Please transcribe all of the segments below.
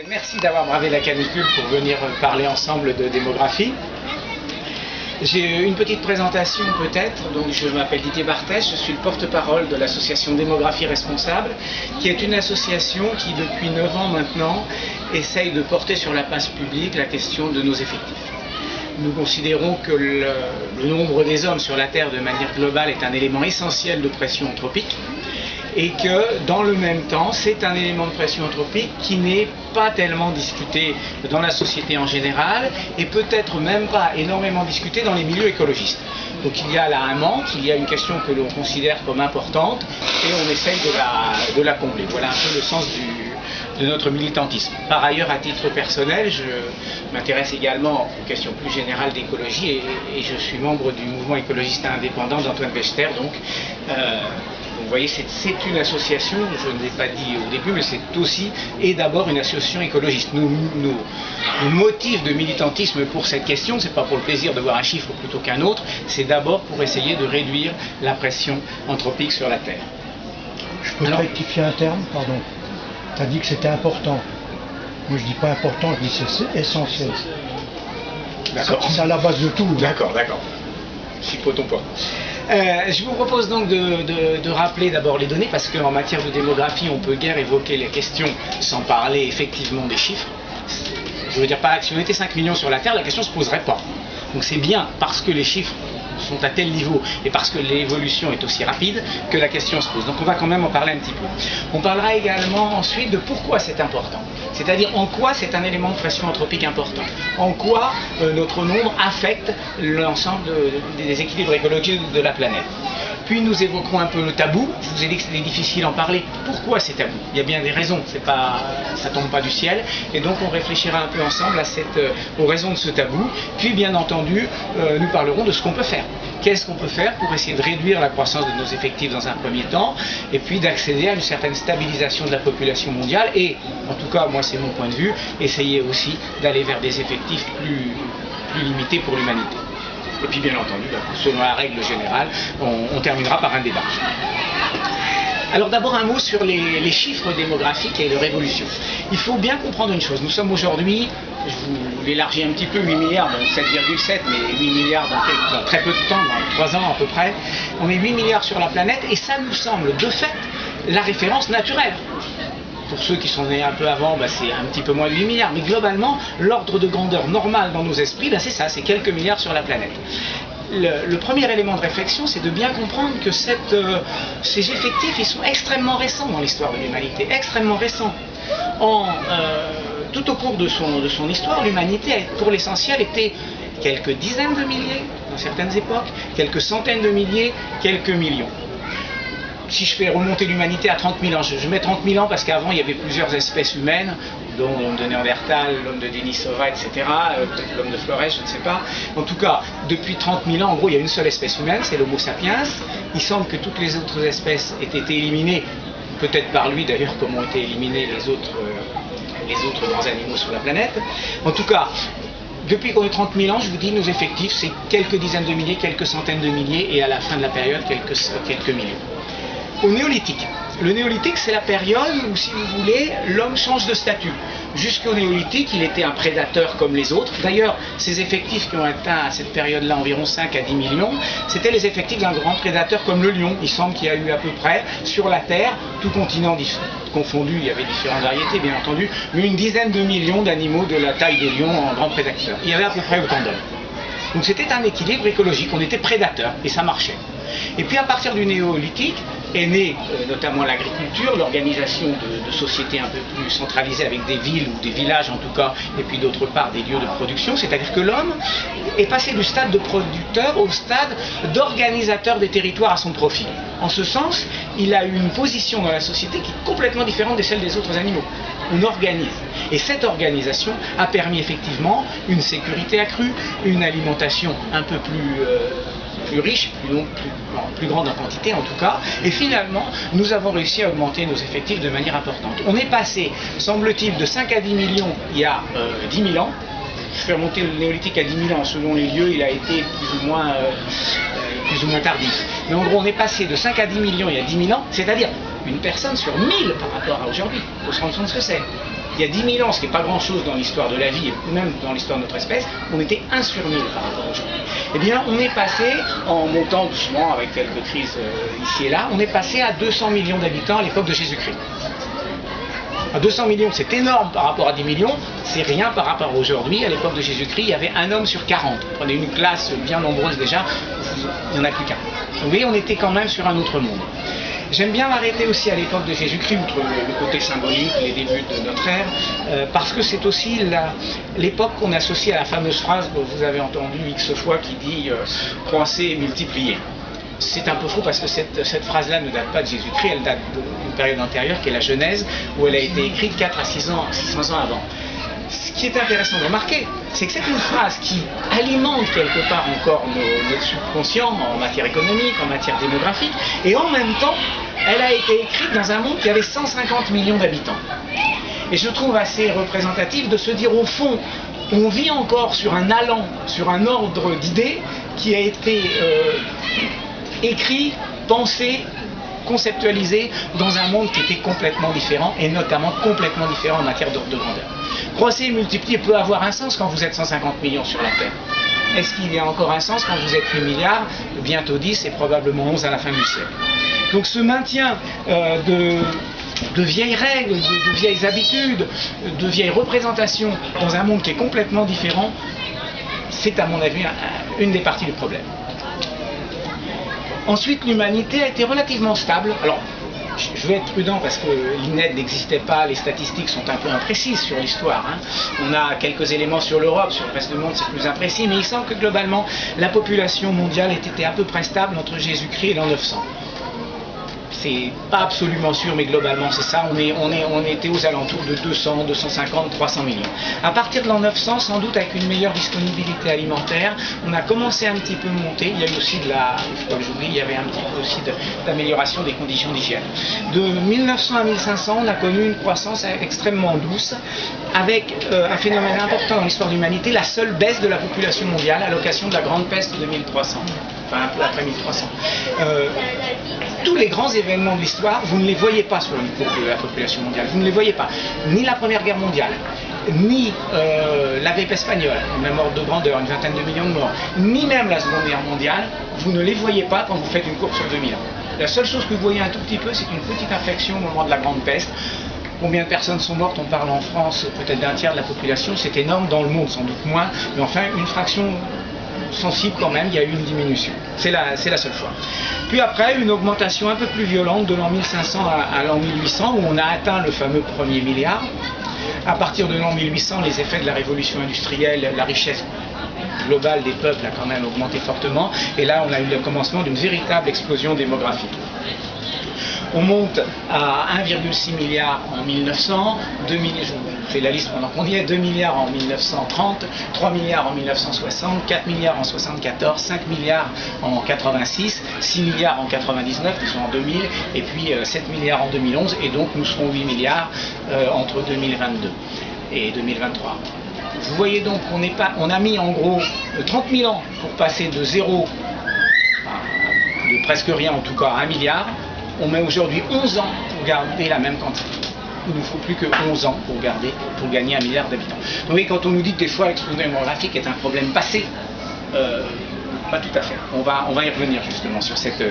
Merci d'avoir bravé la canicule pour venir parler ensemble de démographie. J'ai une petite présentation peut-être. Donc je m'appelle Didier Barthès, je suis le porte-parole de l'association Démographie Responsable, qui est une association qui depuis 9 ans maintenant essaye de porter sur la place publique la question de nos effectifs. Nous considérons que le nombre des hommes sur la Terre de manière globale est un élément essentiel de pression anthropique et que dans le même temps c'est un élément de pression anthropique qui n'est pas tellement discuté dans la société en général et peut-être même pas énormément discuté dans les milieux écologistes. Donc il y a là un manque, il y a une question que l'on considère comme importante et on essaye de la combler. Voilà un peu le sens de notre militantisme. Par ailleurs, à titre personnel, je m'intéresse également aux questions plus générales d'écologie et je suis membre du mouvement écologiste indépendant d'Antoine Wechter. Donc, vous voyez, c'est une association, je ne l'ai pas dit au début, mais c'est aussi et d'abord une association écologiste. Nos motifs de militantisme pour cette question, c'est pas pour le plaisir de voir un chiffre plutôt qu'un autre, c'est d'abord pour essayer de réduire la pression anthropique sur la Terre. Je peux rectifier un terme, pardon. Tu as dit que c'était important. Moi je dis pas important, je dis c'est essentiel. D'accord. C'est à la base de tout. D'accord. Chipotons pas. Je vous propose donc de rappeler d'abord les données, parce qu'en matière de démographie, on peut guère évoquer les questions sans parler effectivement des chiffres. Je veux dire, si on était 5 millions sur la Terre, la question ne se poserait pas. Donc c'est bien parce que les chiffres sont à tel niveau et parce que l'évolution est aussi rapide que la question se pose. Donc on va quand même en parler un petit peu. On parlera également ensuite de pourquoi c'est important. C'est-à-dire en quoi c'est un élément de pression anthropique important. En quoi notre nombre affecte l'ensemble des équilibres écologiques de la planète. Puis nous évoquerons un peu le tabou. Je vous ai dit que c'était difficile d'en parler. Pourquoi c'est tabou? Il y a bien des raisons, ça tombe pas du ciel. Et donc on réfléchira un peu ensemble aux raisons de ce tabou. Puis bien entendu, nous parlerons de ce qu'on peut faire. Qu'est-ce qu'on peut faire pour essayer de réduire la croissance de nos effectifs dans un premier temps, et puis d'accéder à une certaine stabilisation de la population mondiale, et en tout cas, moi c'est mon point de vue, essayer aussi d'aller vers des effectifs plus limités pour l'humanité. Et puis bien entendu, selon la règle générale, on terminera par un débat. Alors d'abord un mot sur les chiffres démographiques et leur évolution. Il faut bien comprendre une chose, nous sommes aujourd'hui, je vous l'élargis un petit peu, 8 milliards, donc 7,7, mais 8 milliards dans très peu de temps, dans 3 ans à peu près, on est 8 milliards sur la planète et ça nous semble de fait la référence naturelle. Pour ceux qui sont nés un peu avant, c'est un petit peu moins de 8 milliards, mais globalement, l'ordre de grandeur normal dans nos esprits, c'est ça, c'est quelques milliards sur la planète. Le premier élément de réflexion, c'est de bien comprendre que ces effectifs, ils sont extrêmement récents dans l'histoire de l'humanité, extrêmement récents. Tout au cours de son histoire, l'humanité, pour l'essentiel, était quelques dizaines de milliers, dans certaines époques, quelques centaines de milliers, quelques millions. Si je fais remonter l'humanité à 30 000 ans, je mets 30 000 ans parce qu'avant il y avait plusieurs espèces humaines, dont l'homme de Néandertal, l'homme de Denisova, etc., peut-être l'homme de Flores, je ne sais pas. En tout cas, depuis 30 000 ans, en gros, il y a une seule espèce humaine, c'est l'Homo sapiens. Il semble que toutes les autres espèces aient été éliminées, peut-être par lui d'ailleurs, comme ont été éliminés les autres grands animaux sur la planète. En tout cas, depuis qu'on est 30 000 ans, je vous dis, nos effectifs, c'est quelques dizaines de milliers, quelques centaines de milliers, et à la fin de la période, quelques millions. Au néolithique. Le néolithique, c'est la période où, si vous voulez, l'homme change de statut. Jusqu'au néolithique, il était un prédateur comme les autres. D'ailleurs, ces effectifs qui ont atteint à cette période-là environ 5 à 10 millions, c'était les effectifs d'un grand prédateur comme le lion. Il semble qu'il y a eu à peu près, sur la Terre, tout continent confondu, il y avait différentes variétés bien entendu, mais une dizaine de millions d'animaux de la taille des lions en grands prédateurs. Il y avait à peu près autant d'hommes. Donc c'était un équilibre écologique, on était prédateurs, et ça marchait. Et puis à partir du néolithique, est née notamment l'agriculture, l'organisation de sociétés un peu plus centralisées avec des villes ou des villages en tout cas, et puis d'autre part des lieux de production, c'est-à-dire que l'homme est passé du stade de producteur au stade d'organisateur des territoires à son profit. En ce sens, il a eu une position dans la société qui est complètement différente de celle des autres animaux. On organise. Et cette organisation a permis effectivement une sécurité accrue, une alimentation un peu plus riche, plus grande en quantité en tout cas, et finalement nous avons réussi à augmenter nos effectifs de manière importante. On est passé, semble-t-il, de 5 à 10 millions il y a 10 000 ans. Je fais remonter le néolithique à 10 000 ans, selon les lieux il a été plus ou moins tardif. Mais en gros on est passé de 5 à 10 millions il y a 10 000 ans, c'est-à-dire une personne sur 1000 par rapport à aujourd'hui. Il faut se rendre compte de ce que c'est. Il y a 10 000 ans, ce qui n'est pas grand-chose dans l'histoire de la vie, et même dans l'histoire de notre espèce, on était 1 sur 1000 par rapport à aujourd'hui. Eh bien, on est passé, en montant doucement avec quelques crises ici et là, on est passé à 200 millions d'habitants à l'époque de Jésus-Christ. À 200 millions, c'est énorme par rapport à 10 millions, c'est rien par rapport à aujourd'hui. À l'époque de Jésus-Christ, il y avait un homme sur 40. Prenez une classe bien nombreuse déjà, il n'y en a plus qu'un. Vous voyez, on était quand même sur un autre monde. J'aime bien m'arrêter aussi à l'époque de Jésus-Christ, outre le côté symbolique, les débuts de notre ère, parce que c'est aussi l'époque qu'on associe à la fameuse phrase que vous avez entendue X fois qui dit « croissez et multipliez ». C'est un peu faux parce que cette phrase-là ne date pas de Jésus-Christ, elle date d'une période antérieure qui est la Genèse, où elle a été écrite 4 à 600 ans avant. Ce qui est intéressant de remarquer, c'est que c'est une phrase qui alimente quelque part encore notre subconscient en matière économique, en matière démographique, et en même temps, elle a été écrite dans un monde qui avait 150 millions d'habitants. Et je trouve assez représentatif de se dire au fond, on vit encore sur un allant, sur un ordre d'idées qui a été écrit, pensé, conceptualisé dans un monde qui était complètement différent, et notamment complètement différent en matière d'ordre de grandeur. Croissez et multiplier peut avoir un sens quand vous êtes 150 millions sur la Terre. Est-ce qu'il y a encore un sens quand vous êtes 8 milliards, bientôt 10 et probablement 11 à la fin du siècle? Donc ce maintien de vieilles règles, de vieilles habitudes, de vieilles représentations dans un monde qui est complètement différent, c'est à mon avis une des parties du problème. Ensuite, l'humanité a été relativement stable. Alors, je vais être prudent parce que l'INED n'existait pas, les statistiques sont un peu imprécises sur l'histoire. On a quelques éléments sur l'Europe, sur le reste du monde c'est plus imprécis, mais il semble que globalement, la population mondiale ait été à peu près stable entre Jésus-Christ et l'an 900. C'est pas absolument sûr, mais globalement c'est ça. On était aux alentours de 200, 250, 300 millions. À partir de l'an 900, sans doute avec une meilleure disponibilité alimentaire, on a commencé un petit peu à monter. Il y a eu aussi il faut pas que j'oublie, il y avait un petit peu aussi d'amélioration des conditions d'hygiène. De 1900 à 1500, on a connu une croissance extrêmement douce, avec un phénomène important dans l'histoire de l'humanité, la seule baisse de la population mondiale à l'occasion de la grande peste de 1300. Enfin un peu après 1300. Tous les grands événements de l'histoire, vous ne les voyez pas sur une courbe de la population mondiale. Vous ne les voyez pas. Ni la Première Guerre mondiale, ni la grippe espagnole, même ordre de grandeur, une vingtaine de millions de morts, ni même la Seconde Guerre mondiale, vous ne les voyez pas quand vous faites une courbe sur 2000 ans. La seule chose que vous voyez un tout petit peu, c'est une petite infection au moment de la grande peste. Combien de personnes sont mortes? On parle en France peut-être d'un tiers de la population, c'est énorme, dans le monde sans doute moins, mais enfin une fraction sensible quand même, il y a eu une diminution. C'est la seule fois. Puis après, une augmentation un peu plus violente de l'an 1500 à l'an 1800, où on a atteint le fameux premier milliard. À partir de l'an 1800, les effets de la révolution industrielle, la richesse globale des peuples a quand même augmenté fortement, et là on a eu le commencement d'une véritable explosion démographique. On monte à 1,6 milliard en 1900, je fais la liste pendant qu'on y est, 2 milliards en 1930, 3 milliards en 1960, 4 milliards en 1974, 5 milliards en 86, 6 milliards en 99, qui sont en 2000, et puis 7 milliards en 2011, et donc nous serons 8 milliards entre 2022 et 2023. Vous voyez donc qu'on a mis en gros 30 000 ans pour passer de zéro, de presque rien en tout cas, à 1 milliard. On met aujourd'hui 11 ans pour garder la même quantité. Il ne nous faut plus que 11 ans pour gagner 1 milliard d'habitants. Donc, voyez, quand on nous dit que des fois l'explosion démographique est un problème passé, pas tout à fait. On va y revenir justement sur cette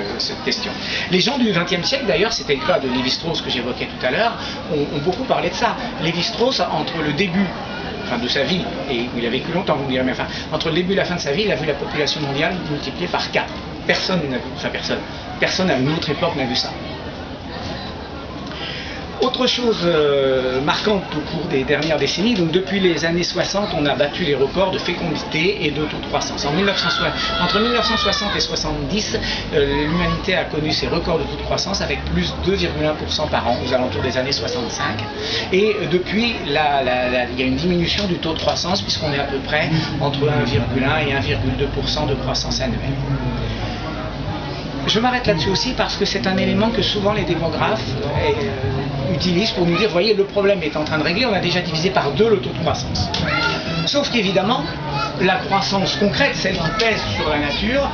question. Les gens du XXe siècle, d'ailleurs, c'était le cas de Lévi-Strauss que j'évoquais tout à l'heure, ont beaucoup parlé de ça. Lévi-Strauss, entre le début de sa vie, et il a vécu longtemps, vous me direz, mais enfin, entre le début et la fin de sa vie, il a vu la population mondiale multipliée par 4. Personne à une autre époque n'a vu ça. Autre chose marquante au cours des dernières décennies, donc depuis les années 60, on a battu les records de fécondité et de taux de croissance. Entre 1960 et 70, l'humanité a connu ses records de taux de croissance avec plus de 2,1% par an aux alentours des années 65. Et depuis, il y a une diminution du taux de croissance puisqu'on est à peu près entre 1,1 et 1,2% de croissance annuelle. Je m'arrête là-dessus aussi parce que c'est un élément que souvent les démographes utilisent pour nous dire, voyez, le problème est en train de régler, on a déjà divisé par 2 le taux de croissance. Sauf qu'évidemment, la croissance concrète, celle qui pèse sur la nature,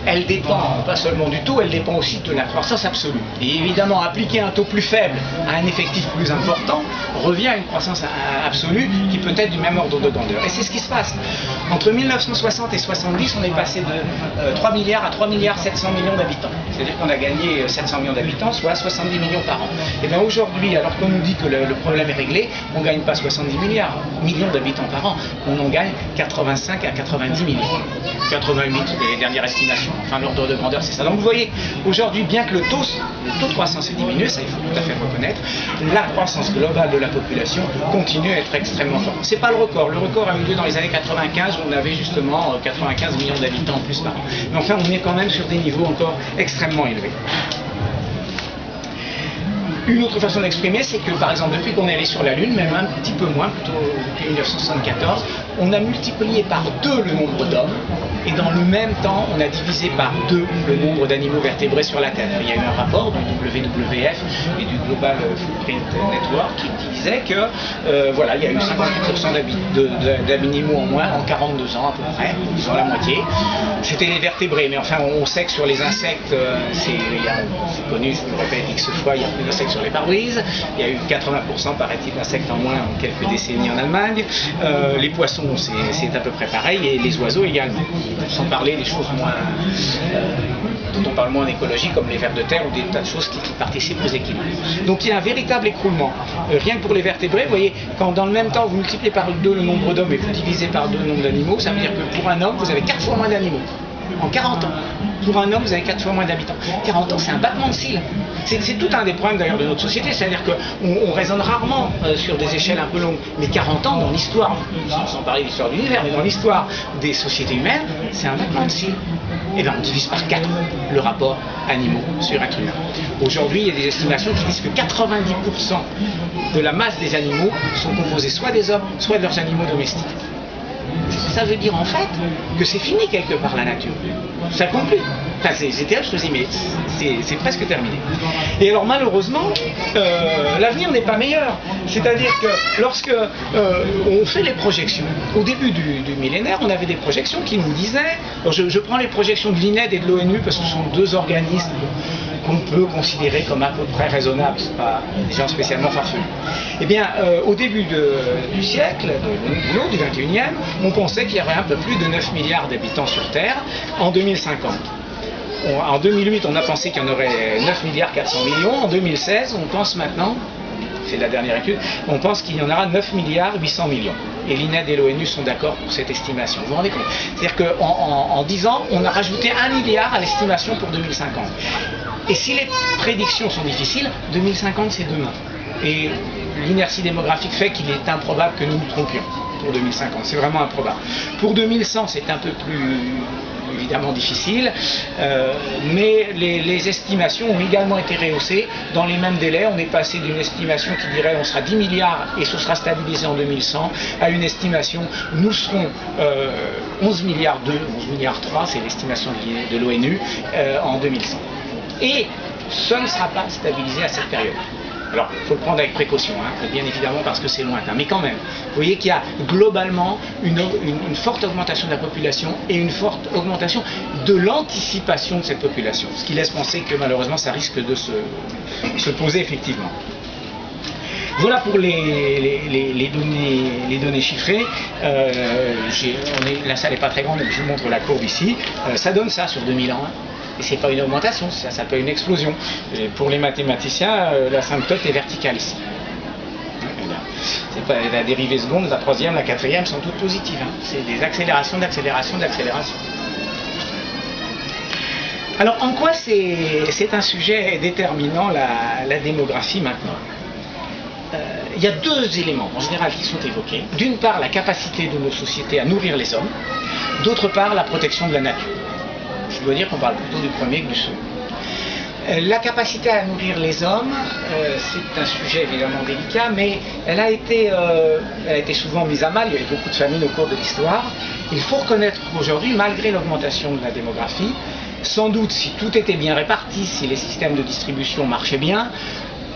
elle dépend pas seulement du taux, elle dépend aussi de la croissance absolue. Et évidemment, appliquer un taux plus faible à un effectif plus important revient à une croissance absolue qui peut être du même ordre de grandeur. Et c'est ce qui se passe. Entre 1960 et 70, on est passé de 3 milliards à 3 milliards 700 millions d'habitants. C'est-à-dire qu'on a gagné 700 millions d'habitants, soit 70 millions par an. Et bien aujourd'hui, alors qu'on nous dit que le problème est réglé, on ne gagne pas 70 millions d'habitants par an, on en gagne 85 à 90 millions. 88, les dernières estimations. Enfin, l'ordre de grandeur, c'est ça. Donc vous voyez, aujourd'hui, bien que le taux de croissance ait diminué, ça il faut tout à fait reconnaître, la croissance globale de la population continue à être extrêmement forte. C'est pas le record. Le record a eu lieu dans les années 95, où on avait justement 95 millions d'habitants en plus par an. Mais enfin, on est quand même sur des niveaux encore extrêmement élevés. Une autre façon d'exprimer, c'est que par exemple, depuis qu'on est allé sur la Lune, même un petit peu moins, plutôt depuis 1974, on a multiplié par 2 le nombre d'hommes, et dans le même temps, on a divisé par 2 le nombre d'animaux vertébrés sur la Terre. Il y a eu un rapport du WWF et du Global Footprint Network qui disait que voilà, il y a eu 58% d'animaux en moins en 42 ans à peu près, disons la moitié. C'était les vertébrés, mais enfin on sait que sur les insectes, c'est connu, je le répète X fois, il y a plus d'insectes sur les pare-brises. Il y a eu 80% paraît-il d'insectes en moins en quelques décennies en Allemagne. Les poissons, c'est à peu près pareil, et les oiseaux également. Sans parler des choses moins dont on parle moins en écologie, comme les vers de terre ou des tas de choses qui participent aux équilibres. Donc il y a un véritable écroulement. Rien que pour les vertébrés, vous voyez, quand dans le même temps vous multipliez par 2 le nombre d'hommes et vous divisez par 2 le nombre d'animaux, ça veut dire que pour un homme, vous avez 4 fois moins d'animaux. En 40 ans. Pour un homme, vous avez 4 fois moins d'habitants. 40 ans, c'est un battement de cils. C'est tout un des problèmes d'ailleurs de notre société, c'est-à-dire qu'on raisonne rarement sur des échelles un peu longues. Mais 40 ans, dans l'histoire, sans parler de l'histoire de l'univers, mais dans l'histoire des sociétés humaines, c'est un battement de cils. Et bien on divise par 4 le rapport animaux sur être humain. Aujourd'hui, il y a des estimations qui disent que 90% de la masse des animaux sont composés soit des hommes, soit de leurs animaux domestiques. Ça veut dire en fait que c'est fini quelque part la nature. Ça compte plus. Enfin, c'est terrible, je te dis, mais c'est presque terminé. Et alors malheureusement, l'avenir n'est pas meilleur. C'est-à-dire que lorsque on fait les projections, au début du millénaire, on avait des projections qui nous disaient, alors je prends les projections de l'INED et de l'ONU parce que ce sont 2 organismes qu'on peut considérer comme à peu près raisonnables, c'est pas des gens spécialement farfelus. Eh bien, au début du siècle, du 21e, on pensait qu'il y aurait un peu plus de 9 milliards d'habitants sur Terre en 2050. En 2008, on a pensé qu'il y en aurait 9 milliards 400 millions. En 2016, on pense maintenant, c'est la dernière étude, on pense qu'il y en aura 9 milliards 800 millions. Et l'INED et l'ONU sont d'accord pour cette estimation. Vous vous rendez compte? C'est-à-dire qu'en 10 ans, on a rajouté 1 milliard à l'estimation pour 2050. Et si les prédictions sont difficiles, 2050 c'est demain. Et l'inertie démographique fait qu'il est improbable que nous nous trompions pour 2050. C'est vraiment improbable. Pour 2100, c'est un peu plus évidemment difficile, mais les estimations ont également été rehaussées dans les mêmes délais. On est passé d'une estimation qui dirait on sera 10 milliards et ce sera stabilisé en 2100 à une estimation nous serons 11 milliards 2, 11 milliards 3, c'est l'estimation de l'ONU en 2100. Et ce ne sera pas stabilisé à cette période. Alors, il faut le prendre avec précaution, hein, bien évidemment parce que c'est lointain. Mais quand même, vous voyez qu'il y a globalement une forte augmentation de la population et une forte augmentation de l'anticipation de cette population. Ce qui laisse penser que malheureusement, ça risque de se poser effectivement. Voilà pour les données chiffrées. La salle n'est pas très grande, donc je vous montre la courbe ici. Ça donne ça sur 2000 ans. Et c'est pas une augmentation, ça s'appelle une explosion. Et pour les mathématiciens, la symptote est verticale ici. C'est pas la dérivée seconde, la troisième, la quatrième sont toutes positives. Hein. C'est des accélérations, d'accélération, d'accélération. Alors en quoi c'est un sujet déterminant la démographie maintenant? Il y a 2 éléments en général qui sont évoqués. D'une part, la capacité de nos sociétés à nourrir les hommes. D'autre part, la protection de la nature. Je dois dire qu'on parle plutôt du premier que du second. La capacité à nourrir les hommes, c'est un sujet évidemment délicat, mais elle a été souvent mise à mal. Il y a eu beaucoup de famines au cours de l'histoire. Il faut reconnaître qu'aujourd'hui, malgré l'augmentation de la démographie, sans doute si tout était bien réparti, si les systèmes de distribution marchaient bien,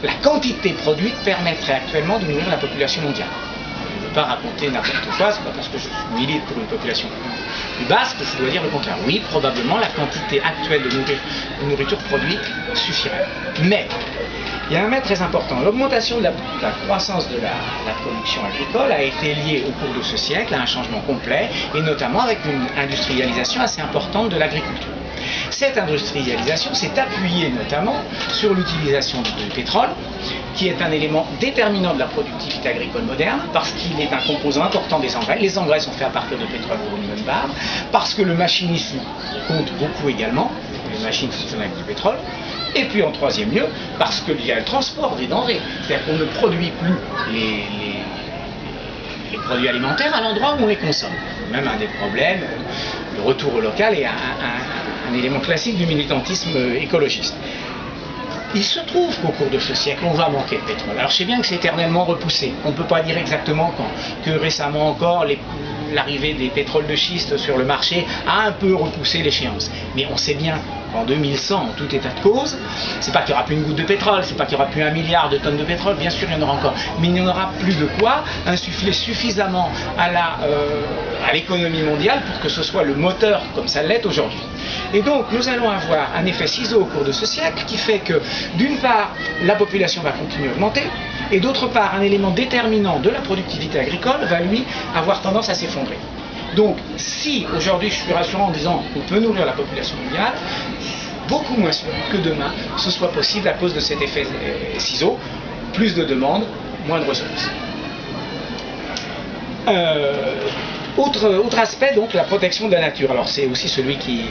la quantité produite permettrait actuellement de nourrir la population mondiale. ne peux pas raconter n'importe quoi, c'est pas parce que je milite pour une population plus basse que je dois dire le contraire. Oui, probablement la quantité actuelle de nourriture produite suffirait. Mais il y a un mais très important. L'augmentation de la croissance de la production agricole a été liée au cours de ce siècle à un changement complet, et notamment avec une industrialisation assez importante de l'agriculture. Cette industrialisation s'est appuyée notamment sur l'utilisation du pétrole, qui est un élément déterminant de la productivité agricole moderne, parce qu'il est un composant important des engrais. Les engrais sont faits à partir de pétrole pour une bonne barre, parce que le machinisme compte beaucoup également, les machines fonctionnent avec du pétrole, et puis en troisième lieu, parce qu'il y a le transport des denrées. C'est-à-dire qu'on ne produit plus les produits alimentaires à l'endroit où on les consomme. Même un des problèmes, le retour au local est un élément classique du militantisme écologiste. Il se trouve qu'au cours de ce siècle, on va manquer de pétrole. Alors je sais bien que c'est éternellement repoussé. On ne peut pas dire exactement quand, que récemment encore, l'arrivée des pétroles de schiste sur le marché a un peu repoussé l'échéance. Mais on sait bien qu'en 2100, en tout état de cause, c'est pas qu'il n'y aura plus une goutte de pétrole, c'est pas qu'il n'y aura plus 1 milliard de tonnes de pétrole, bien sûr il y en aura encore, mais il n'y en aura plus de quoi insuffler suffisamment à l'économie mondiale pour que ce soit le moteur comme ça l'est aujourd'hui. Et donc nous allons avoir un effet ciseau au cours de ce siècle qui fait que d'une part la population va continuer à augmenter, et d'autre part un élément déterminant de la productivité agricole va lui avoir tendance à s'effondrer. Donc si aujourd'hui je suis rassurant en disant qu'on peut nourrir la population mondiale, beaucoup moins sûr que demain ce soit possible à cause de cet effet ciseau, plus de demandes, moins de ressources. Autre aspect, donc, la protection de la nature. Alors c'est aussi celui qui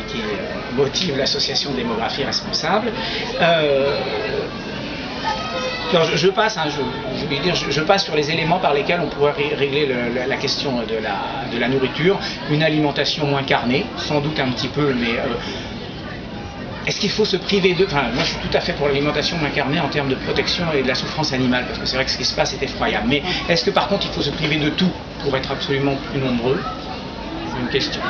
motive l'association Démographie Responsable. Alors, je passe, je passe sur les éléments par lesquels on pourrait régler la question de la nourriture. Une alimentation moins carnée, sans doute un petit peu, mais est-ce qu'il faut se priver de... Enfin, moi je suis tout à fait pour l'alimentation moins carnée en termes de protection et de la souffrance animale, parce que c'est vrai que ce qui se passe est effroyable. Mais est-ce que par contre il faut se priver de tout pour être absolument plus nombreux? C'est une question.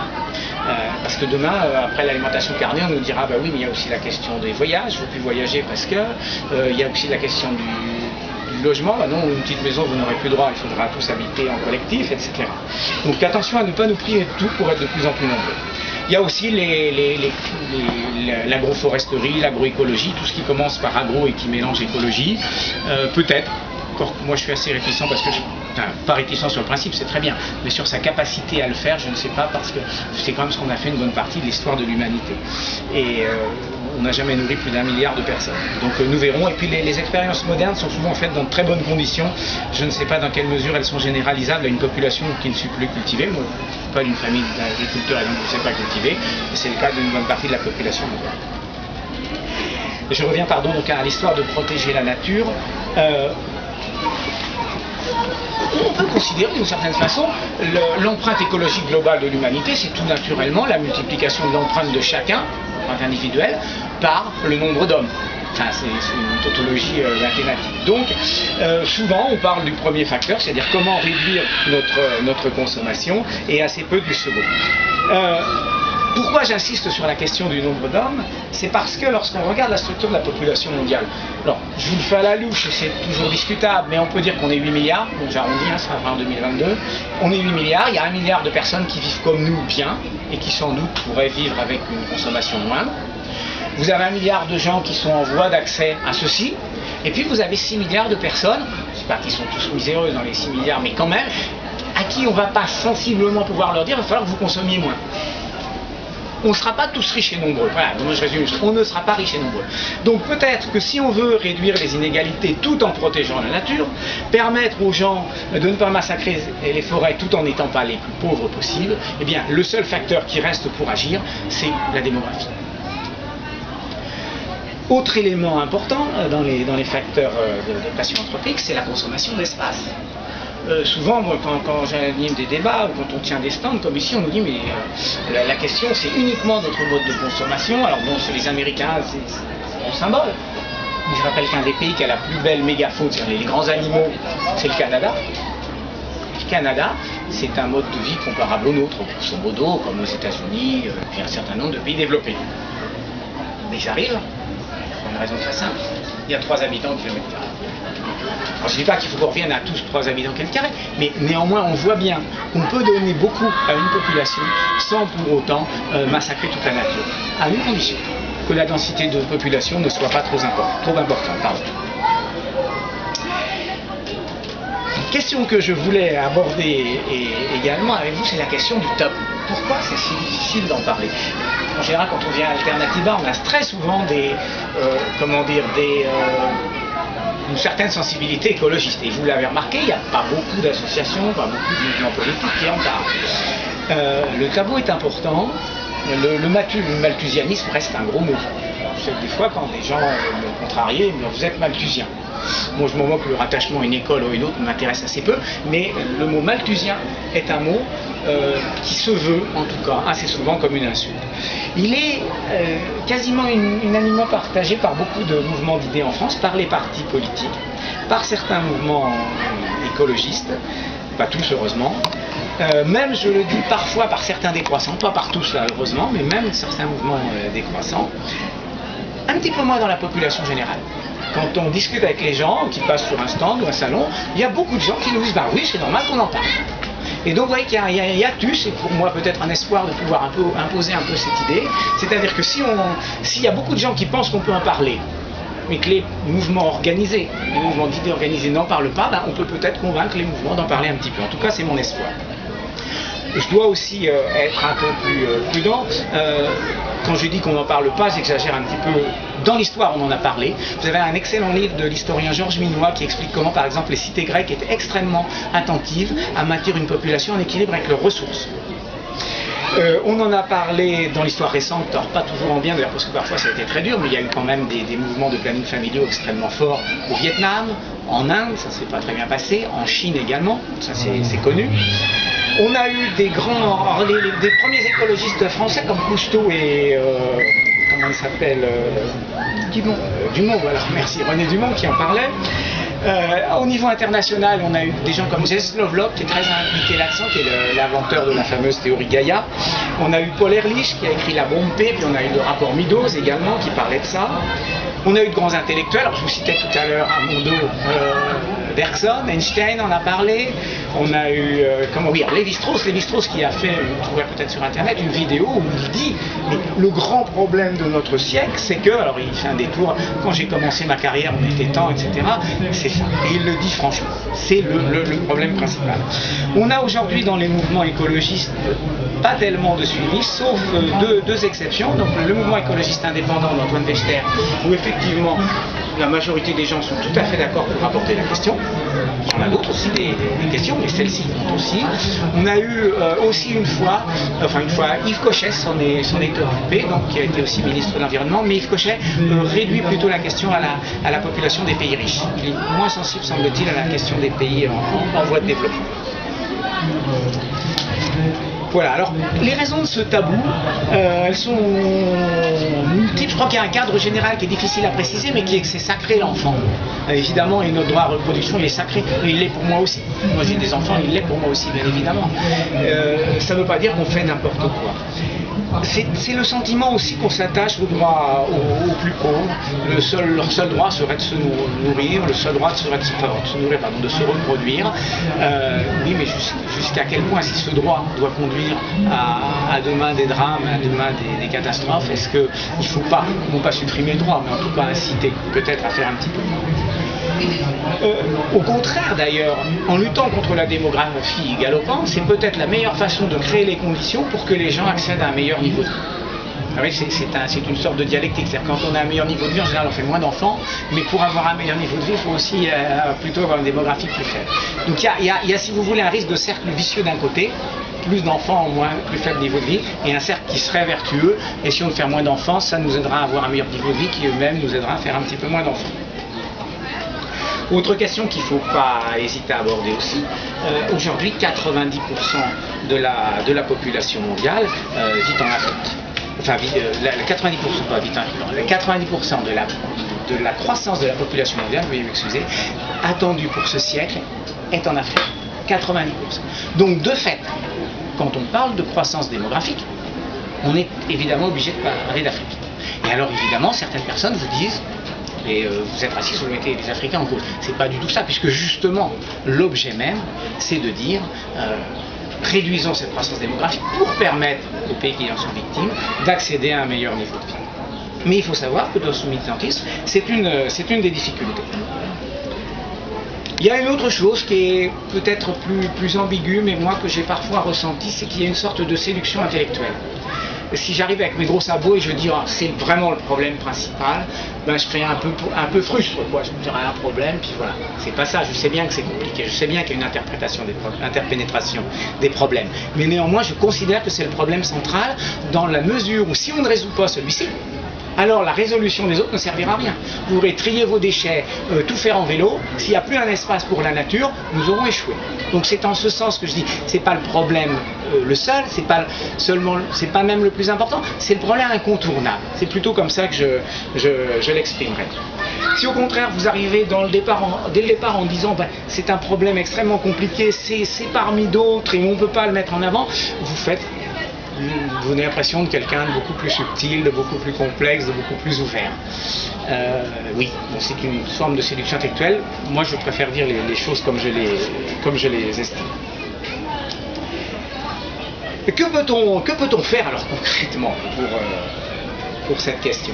Parce que demain, après l'alimentation carnée, on nous dira bah oui, mais il y a aussi la question des voyages, il ne faut plus voyager parce que il y a aussi la question du logement. Bah non, une petite maison, vous n'aurez plus droit, il faudra tous habiter en collectif, etc. Donc attention à ne pas nous priver de tout pour être de plus en plus nombreux. Il y a aussi l'agroforesterie, l'agroécologie, tout ce qui commence par agro et qui mélange écologie, peut-être. Moi je suis assez réticent parce que pas réticent sur le principe, c'est très bien, mais sur sa capacité à le faire, je ne sais pas, parce que c'est quand même ce qu'on a fait une bonne partie de l'histoire de l'humanité. Et on n'a jamais nourri plus d'1 milliard de personnes. Donc nous verrons. Et puis les expériences modernes sont souvent faites dans de très bonnes conditions. Je ne sais pas dans quelle mesure elles sont généralisables à une population qui ne suit plus cultivée. Moi, je ne suis pas d'une famille d'agriculteurs et donc je ne sais pas cultiver. C'est le cas d'une bonne partie de la population moderne. Je reviens donc à l'histoire de protéger la nature. On peut considérer d'une certaine façon l'empreinte écologique globale de l'humanité, c'est tout naturellement la multiplication de l'empreinte de chacun, l'empreinte individuelle, par le nombre d'hommes. Enfin, c'est une tautologie mathématique. Donc, souvent, on parle du premier facteur, c'est-à-dire comment réduire notre consommation, et assez peu du second. Pourquoi j'insiste sur la question du nombre d'hommes? C'est parce que lorsqu'on regarde la structure de la population mondiale, alors je vous le fais à la louche, c'est toujours discutable, mais on peut dire qu'on est 8 milliards, donc j'arrondis, ça va en 2022, on est 8 milliards, il y a 1 milliard de personnes qui vivent comme nous bien, et qui sans doute pourraient vivre avec une consommation moindre. Vous avez 1 milliard de gens qui sont en voie d'accès à ceci, et puis vous avez 6 milliards de personnes, je ne sais pas qu'ils sont tous miséreux dans les 6 milliards, mais quand même, à qui on ne va pas sensiblement pouvoir leur dire, il va falloir que vous consommiez moins. On ne sera pas tous riches et nombreux. Voilà, donc je résume, on ne sera pas riches et nombreux. Donc peut-être que si on veut réduire les inégalités tout en protégeant la nature, permettre aux gens de ne pas massacrer les forêts tout en n'étant pas les plus pauvres possibles, eh bien le seul facteur qui reste pour agir, c'est la démographie. Autre élément important dans les facteurs de pression anthropique, c'est la consommation d'espace. Souvent, moi, quand j'anime des débats ou quand on tient des stands comme ici, on nous dit mais la question c'est uniquement notre mode de consommation. Alors bon, c'est les Américains, c'est un symbole. Mais je rappelle qu'un des pays qui a la plus belle mégafaune, c'est-à-dire les grands animaux, c'est le Canada. Le Canada, c'est un mode de vie comparable au nôtre, grosso modo, comme aux États-Unis, puis un certain nombre de pays développés. Mais j'arrive, pour une raison très simple. Il y a 3 habitants au kilomètre carré. Alors, je ne dis pas qu'il faut qu'on revienne à tous 3 habitants quel carré, mais néanmoins on voit bien qu'on peut donner beaucoup à une population sans pour autant massacrer toute la nature, à une condition, que la densité de population ne soit pas trop importante. Pardon. Question que je voulais aborder également avec vous, c'est la question du tabou. Pourquoi c'est si difficile d'en parler? En général, quand on vient à Alternativa, on a très souvent une certaine sensibilité écologiste. Et vous l'avez remarqué, il n'y a pas beaucoup d'associations, pas beaucoup de mouvements politiques qui en parlent. Le tabou est important. Le malthusianisme reste un gros mot. Des fois, quand des gens me contrarient, vous êtes malthusien. Moi, je m'en moque, le rattachement à une école ou une autre m'intéresse assez peu, mais le mot malthusien est un mot qui se veut, en tout cas, assez souvent comme une insulte. Il est quasiment unanimement partagé par beaucoup de mouvements d'idées en France, par les partis politiques, par certains mouvements écologistes, pas tous heureusement, même, je le dis parfois, par certains décroissants, pas par tous là heureusement, mais même certains mouvements décroissants, un petit peu moins dans la population générale. Quand on discute avec les gens qui passent sur un stand ou un salon, il y a beaucoup de gens qui nous disent « oui, c'est normal qu'on en parle ». Et donc vous voyez qu'il y a un hiatus, et pour moi peut-être un espoir de pouvoir imposer un peu cette idée, c'est-à-dire que s'il y a beaucoup de gens qui pensent qu'on peut en parler, mais que les mouvements organisés, les mouvements d'idées organisés n'en parlent pas, on peut peut-être convaincre les mouvements d'en parler un petit peu. En tout cas, c'est mon espoir. Je dois aussi être un peu plus prudent. Quand je dis qu'on n'en parle pas, j'exagère un petit peu. Dans l'histoire, on en a parlé. Vous avez un excellent livre de l'historien Georges Minois qui explique comment, par exemple, les cités grecques étaient extrêmement attentives à maintenir une population en équilibre avec leurs ressources. On en a parlé dans l'histoire récente, alors pas toujours en bien d'ailleurs parce que parfois ça a été très dur, mais il y a eu quand même des mouvements de planning familiaux extrêmement forts au Vietnam, en Inde, ça s'est pas très bien passé, en Chine également, ça c'est connu. On a eu des premiers écologistes français comme Cousteau et comment il s'appelle Dumont, voilà, merci, René Dumont qui en parlait. Au niveau international, on a eu des gens comme Jens Lovelock qui est très impliqué là-dedans, qui est l'inventeur de la fameuse théorie Gaïa. On a eu Paul Ehrlich qui a écrit La bombe P, puis on a eu le rapport Meadows également qui parlait de ça. On a eu de grands intellectuels, alors je vous citais tout à l'heure à mon dos Bergson, Einstein en a parlé. On a eu, Lévi-Strauss qui a fait, vous trouverez peut-être sur internet, une vidéo où il dit mais le grand problème de notre siècle, c'est que, alors il fait un détour, quand j'ai commencé ma carrière, on était temps, etc. C'est ça, et il le dit franchement, c'est le problème principal. On a aujourd'hui dans les mouvements écologistes pas tellement de suivi, sauf deux exceptions. Donc le mouvement écologiste indépendant d'Antoine Wechter, où effectivement la majorité des gens sont tout à fait d'accord pour apporter la question. Il y en a d'autres aussi des questions, mais celle-ci compte aussi. On a eu aussi une fois, Yves Cochet s'en est occupé, donc qui a été aussi ministre de l'Environnement, mais Yves Cochet réduit plutôt la question à la population des pays riches. Il est moins sensible, semble-t-il, à la question des pays en voie de développement. Voilà, alors les raisons de ce tabou, elles sont multiples. Je crois qu'il y a un cadre général qui est difficile à préciser, mais qui est que c'est sacré l'enfant. Évidemment, et notre droit à reproduction, il est sacré, et il l'est pour moi aussi. Moi j'ai des enfants, il l'est pour moi aussi, bien évidemment. Ça ne veut pas dire qu'on fait n'importe quoi. C'est le sentiment aussi qu'on s'attache aux droits aux plus pauvres. Leur seul droit serait de se nourrir, le seul droit serait de se reproduire. Oui, mais jusqu'à quel point, si ce droit doit conduire à demain des drames, à demain des catastrophes, est-ce qu'il ne faut pas, non pas supprimer le droit, mais en tout cas inciter peut-être à faire un petit peu moins. Au contraire d'ailleurs, en luttant contre la démographie galopante, c'est peut-être la meilleure façon de créer les conditions pour que les gens accèdent à un meilleur niveau de vie. C'est une sorte de dialectique, c'est-à-dire quand on a un meilleur niveau de vie, en général on fait moins d'enfants, mais pour avoir un meilleur niveau de vie, il faut aussi plutôt avoir une démographie plus faible. Donc il y a, si vous voulez, un risque de cercle vicieux d'un côté, plus d'enfants, plus faible niveau de vie, et un cercle qui serait vertueux, et si on fait moins d'enfants, ça nous aidera à avoir un meilleur niveau de vie qui eux-mêmes nous aidera à faire un petit peu moins d'enfants. Autre question qu'il ne faut pas hésiter à aborder aussi, aujourd'hui 90% de la population mondiale vit en Afrique. Enfin, 90%, pas vit en Afrique, 90% de la croissance de la population mondiale, veuillez m'excuser, attendue pour ce siècle, est en Afrique. 90%. Donc de fait, quand on parle de croissance démographique, on est évidemment obligé de parler d'Afrique. Et alors évidemment, certaines personnes vous disent, et vous êtes raciste, vous mettez les Africains en cause. C'est pas du tout ça, puisque justement, l'objet même, c'est de dire réduisons cette croissance démographique pour permettre aux pays qui en sont victimes d'accéder à un meilleur niveau de vie. Mais il faut savoir que dans ce militantisme, c'est une des difficultés. Il y a une autre chose qui est peut-être plus ambiguë, mais moi que j'ai parfois ressenti, c'est qu'il y a une sorte de séduction intellectuelle. Si j'arrive avec mes gros sabots et je dis c'est vraiment le problème principal, ben je serais un peu frustre, quoi. Je me dirais un problème, puis voilà. C'est pas ça, je sais bien que c'est compliqué, je sais bien qu'il y a une interpénétration des problèmes. Mais néanmoins, je considère que c'est le problème central, dans la mesure où si on ne résout pas celui-ci, alors la résolution des autres ne servira à rien. Vous pourrez trier vos déchets, tout faire en vélo, s'il n'y a plus un espace pour la nature, nous aurons échoué. Donc c'est en ce sens que je dis, c'est pas le problème le seul, c'est pas même le plus important, c'est le problème incontournable. C'est plutôt comme ça que je l'exprimerai. Si au contraire vous arrivez dès le départ en disant c'est un problème extrêmement compliqué, c'est parmi d'autres et on ne peut pas le mettre en avant, vous avez l'impression de quelqu'un de beaucoup plus subtil, de beaucoup plus complexe, de beaucoup plus ouvert. Oui, bon, c'est une forme de séduction intellectuelle. Moi, je préfère dire les choses comme je les estime. Et que peut-on faire alors concrètement pour cette question ?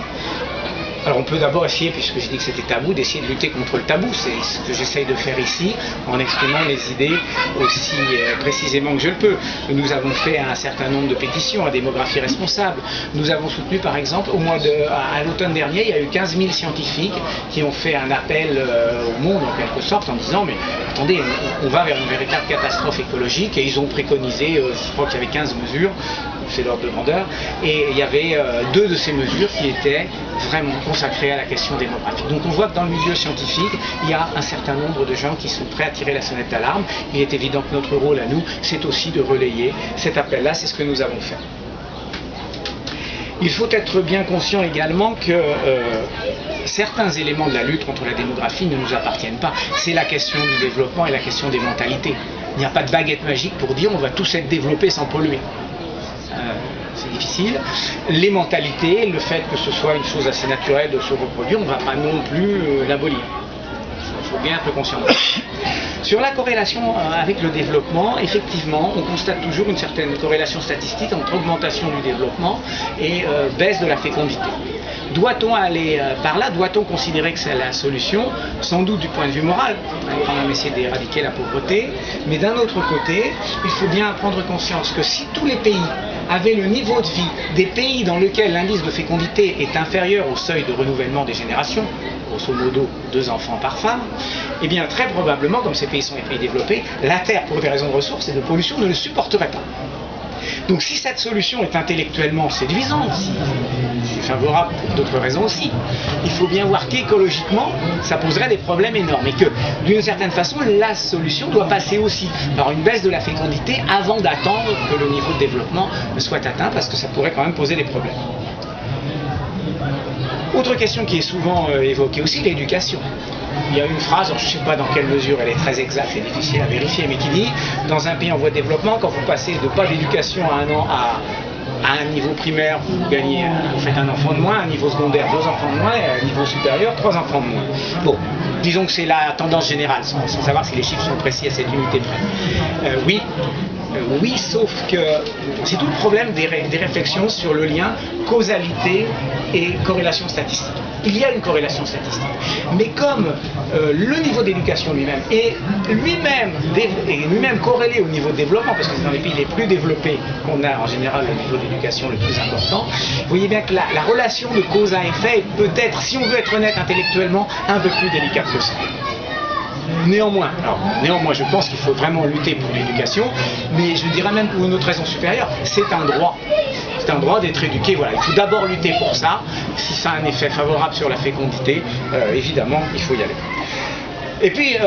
Alors on peut d'abord essayer, puisque je dis que c'était tabou, d'essayer de lutter contre le tabou. C'est ce que j'essaye de faire ici, en exprimant les idées aussi précisément que je le peux. Nous avons fait un certain nombre de pétitions à Démographie Responsable. Nous avons soutenu par exemple, à l'automne dernier, il y a eu 15 000 scientifiques qui ont fait un appel au monde en quelque sorte en disant mais attendez, on va vers une véritable catastrophe écologique, et ils ont préconisé, je crois qu'il y avait 15 mesures, c'est leur demandeur, et il y avait 2 de ces mesures qui étaient vraiment consacrées à la question démographique. Donc on voit que dans le milieu scientifique, il y a un certain nombre de gens qui sont prêts à tirer la sonnette d'alarme. Il est évident que notre rôle à nous, c'est aussi de relayer cet appel-là, c'est ce que nous avons fait. Il faut être bien conscient également que certains éléments de la lutte contre la démographie ne nous appartiennent pas. C'est la question du développement et la question des mentalités. Il n'y a pas de baguette magique pour dire on va tous être développés sans polluer. C'est difficile. Les mentalités, le fait que ce soit une chose assez naturelle de se reproduire, on ne va pas non plus l'abolir. Il faut bien être conscient de ça. Sur la corrélation avec le développement, effectivement, on constate toujours une certaine corrélation statistique entre augmentation du développement et baisse de la fécondité. Doit-on aller par là? Doit-on considérer que c'est la solution? Sans doute du point de vue moral, on va quand même essayer d'éradiquer la pauvreté, mais d'un autre côté, il faut bien prendre conscience que si tous les pays avaient le niveau de vie des pays dans lesquels l'indice de fécondité est inférieur au seuil de renouvellement des générations, grosso modo 2 enfants par femme, eh bien très probablement, comme ces pays sont des pays développés, la Terre, pour des raisons de ressources et de pollution, ne le supporterait pas. Donc si cette solution est intellectuellement séduisante, si favorable pour d'autres raisons aussi, il faut bien voir qu'écologiquement, ça poserait des problèmes énormes, et que d'une certaine façon, la solution doit passer aussi par une baisse de la fécondité avant d'attendre que le niveau de développement soit atteint, parce que ça pourrait quand même poser des problèmes. Autre question qui est souvent évoquée aussi, l'éducation. Il y a une phrase, je ne sais pas dans quelle mesure elle est très exacte, c'est difficile à vérifier, mais qui dit, dans un pays en voie de développement, quand vous passez de pas d'éducation à un niveau primaire, vous faites un enfant de moins, à un niveau secondaire, 2 enfants de moins, et à un niveau supérieur, 3 enfants de moins. Bon, disons que c'est la tendance générale, sans savoir si les chiffres sont précis à cette unité près. Oui, sauf que c'est tout le problème des réflexions sur le lien causalité et corrélation statistique. Il y a une corrélation statistique, mais comme le niveau d'éducation lui-même est lui-même corrélé au niveau de développement, parce que c'est dans les pays les plus développés qu'on a en général le niveau d'éducation le plus important, vous voyez bien que la relation de cause à effet est peut-être, si on veut être honnête intellectuellement, un peu plus délicate que ça. Néanmoins, je pense qu'il faut vraiment lutter pour l'éducation, mais je dirais même pour une autre raison supérieure, c'est un droit. C'est un droit d'être éduqué, voilà. Il faut d'abord lutter pour ça. Si ça a un effet favorable sur la fécondité, évidemment, il faut y aller. Et puis,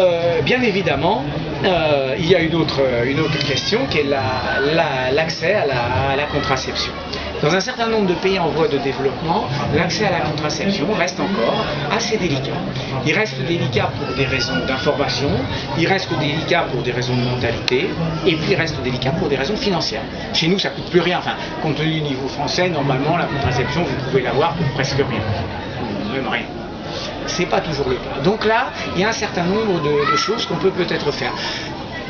bien évidemment, il y a une autre question qui est l'accès à la contraception. Dans un certain nombre de pays en voie de développement, l'accès à la contraception reste encore assez délicat. Il reste délicat pour des raisons d'information, il reste délicat pour des raisons de mentalité, et puis il reste délicat pour des raisons financières. Chez nous, ça ne coûte plus rien. Enfin, compte tenu du niveau français, normalement, la contraception, vous pouvez l'avoir pour presque rien. Même rien. C'est pas toujours le cas. Donc là, il y a un certain nombre de choses qu'on peut peut-être faire.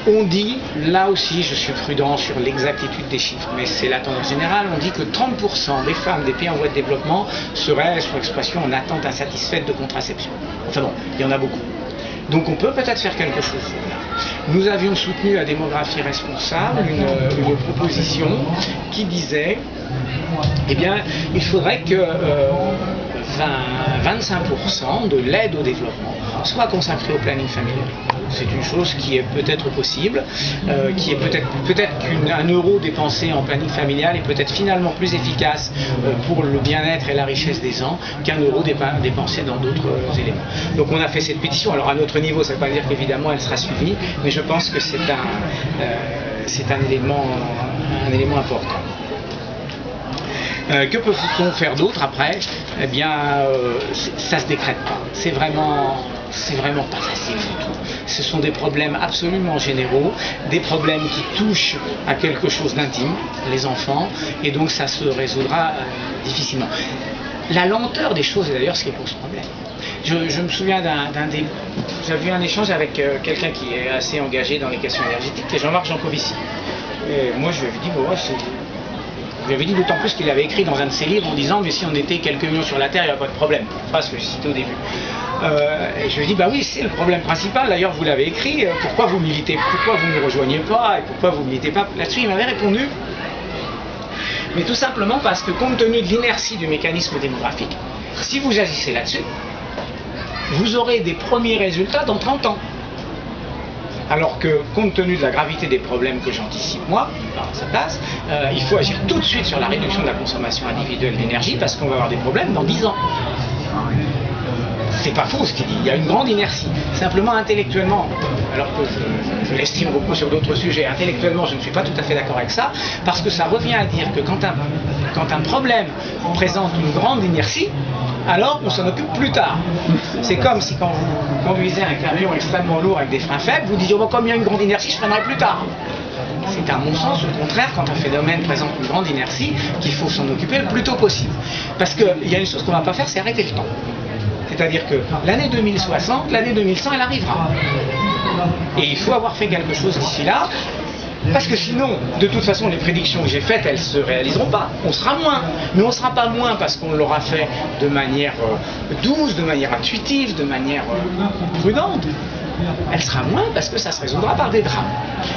On dit, là aussi je suis prudent sur l'exactitude des chiffres, mais c'est la tendance générale, on dit que 30% des femmes des pays en voie de développement seraient, sur l'expression, en attente insatisfaite de contraception. Enfin bon, il y en a beaucoup. Donc on peut peut-être faire quelque chose. Nous avions soutenu à Démographie Responsable une proposition qui disait, eh bien, il faudrait que 25% de l'aide au développement soit consacrée au planning familial. C'est une chose qui est peut-être possible, qui est peut-être qu'un euro dépensé en planning familial est peut-être finalement plus efficace pour le bien-être et la richesse des gens qu'un euro dépensé dans d'autres éléments. Donc on a fait cette pétition. Alors à notre niveau, ça ne veut pas dire qu'évidemment elle sera suivie, mais je pense que c'est un élément important. Que peut-on faire d'autre après? Eh bien, ça se décrète pas. C'est vraiment pas facile du tout. Ce sont des problèmes absolument généraux, des problèmes qui touchent à quelque chose d'intime, les enfants, et donc ça se résoudra difficilement. La lenteur des choses est d'ailleurs ce qui pose problème. Je me souviens j'avais eu un échange avec quelqu'un qui est assez engagé dans les questions énergétiques, qui est Jean-Marc Jancovici. Et moi je lui avais dit, je lui avais dit d'autant plus qu'il avait écrit dans un de ses livres en disant mais si on était quelques millions sur la Terre, il n'y a pas de problème. Phrase que je citais au début. Et je lui ai dit bah oui, c'est le problème principal, d'ailleurs vous l'avez écrit, pourquoi vous militez, pourquoi vous ne rejoignez pas et pourquoi vous ne militez pas là-dessus? Il m'avait répondu mais tout simplement parce que compte tenu de l'inertie du mécanisme démographique, si vous agissez là-dessus, vous aurez des premiers résultats dans 30 ans. Alors que, compte tenu de la gravité des problèmes que j'anticipe moi, à sa place, il faut agir tout de suite sur la réduction de la consommation individuelle d'énergie parce qu'on va avoir des problèmes dans 10 ans. C'est pas faux ce qu'il dit, il y a une grande inertie. Simplement intellectuellement, alors que je l'estime beaucoup sur d'autres sujets, intellectuellement je ne suis pas tout à fait d'accord avec ça, parce que ça revient à dire que quand un problème présente une grande inertie, alors on s'en occupe plus tard. C'est comme si quand vous conduisez un camion extrêmement lourd avec des freins faibles, vous disiez oh, comme il y a une grande inertie, je freinerai plus tard. C'est à mon sens au contraire quand un phénomène présente une grande inertie qu'il faut s'en occuper le plus tôt possible. Parce qu'il y a une chose qu'on ne va pas faire, c'est arrêter le temps. C'est-à-dire que l'année 2060, l'année 2100, elle arrivera. Et il faut avoir fait quelque chose d'ici là, parce que sinon, de toute façon, les prédictions que j'ai faites, elles ne se réaliseront pas. On sera moins. Mais on ne sera pas moins parce qu'on l'aura fait de manière douce, de manière intuitive, de manière prudente. Elle sera moins parce que ça se résoudra par des drames.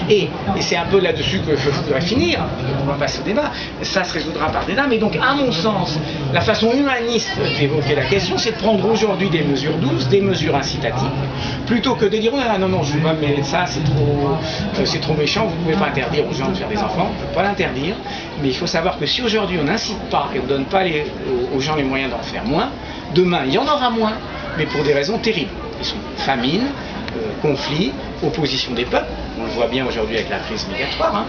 Et c'est un peu là-dessus que je voudrais finir, on va passer au débat, ça se résoudra par des drames. Et donc, à mon sens, la façon humaniste d'évoquer la question, c'est de prendre aujourd'hui des mesures douces, des mesures incitatives, plutôt que de dire « non, je ne vais pas me mêler de ça, c'est trop méchant, vous ne pouvez pas interdire aux gens de faire des enfants, on ne peut pas l'interdire. » Mais il faut savoir que si aujourd'hui on n'incite pas et on ne donne pas aux gens les moyens d'en faire moins, demain il y en aura moins, mais pour des raisons terribles. Ils sont famine, conflit, opposition des peuples, on le voit bien aujourd'hui avec la crise migratoire,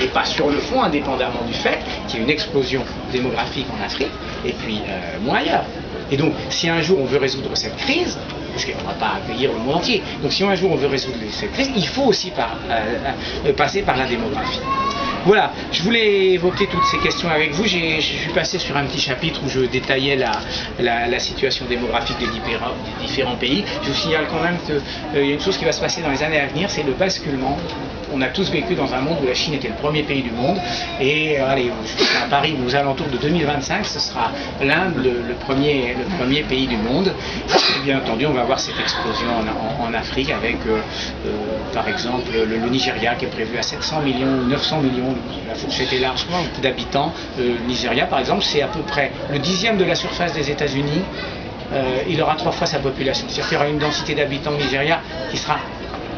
et pas sur le fond, indépendamment du fait qu'il y ait une explosion démographique en Afrique, et puis moins ailleurs. Et donc, si un jour on veut résoudre cette crise, parce qu'on ne va pas accueillir le monde entier, donc si un jour on veut résoudre cette crise, il faut aussi passer par la démographie. Voilà, je voulais évoquer toutes ces questions avec vous. Je suis passé sur un petit chapitre où je détaillais la situation démographique des différents pays. Je vous signale quand même qu'il y a une chose qui va se passer dans les années à venir, c'est le basculement. On a tous vécu dans un monde où la Chine était le premier pays du monde. Et allez, à Paris, aux alentours de 2025, ce sera l'Inde le premier pays du monde. Et bien entendu, on va avoir cette explosion en Afrique avec, par exemple, le Nigeria qui est prévu à 700 millions ou 900 millions, la fourchette est large, d'habitants. Le Nigeria, par exemple, c'est à peu près le 10e de la surface des États-Unis. Il aura 3 fois sa population. C'est-à-dire qu'il y aura une densité d'habitants au Nigeria qui sera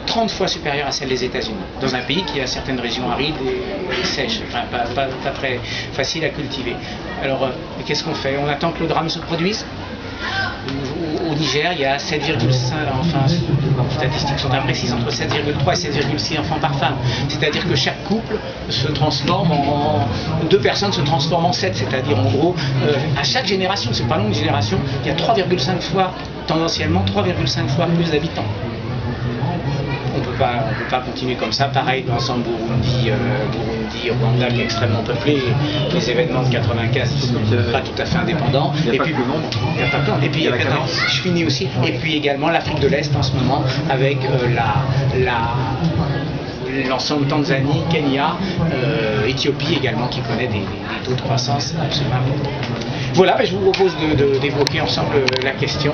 30 fois supérieure à celle des États-Unis, dans un pays qui a certaines régions arides et sèches, enfin pas très facile à cultiver. Alors, qu'est-ce qu'on fait? On attend que le drame se produise. Au Niger, il y a 7,5, enfin, les statistiques sont imprécises, entre 7,3 et 7,6 enfants par femme. C'est-à-dire que chaque couple se transforme deux personnes se transforment en 7, c'est-à-dire en gros, à chaque génération, c'est pas long une génération, il y a 3,5 fois, tendanciellement 3,5 fois plus d'habitants. on peut pas continuer comme ça. Pareil, l'ensemble Burundi, Rwanda qui est extrêmement peuplé, les événements de 95 qui sont pas tout à fait indépendants. Il n'y a pas que le nombre. Il n'y a pas que le nombre. Et puis, je finis aussi. Et puis également l'Afrique de l'Est en ce moment avec l'ensemble Tanzanie, Kenya, Éthiopie également qui connaît des taux de croissance absolument importants. Voilà, je vous propose d'évoquer ensemble la question.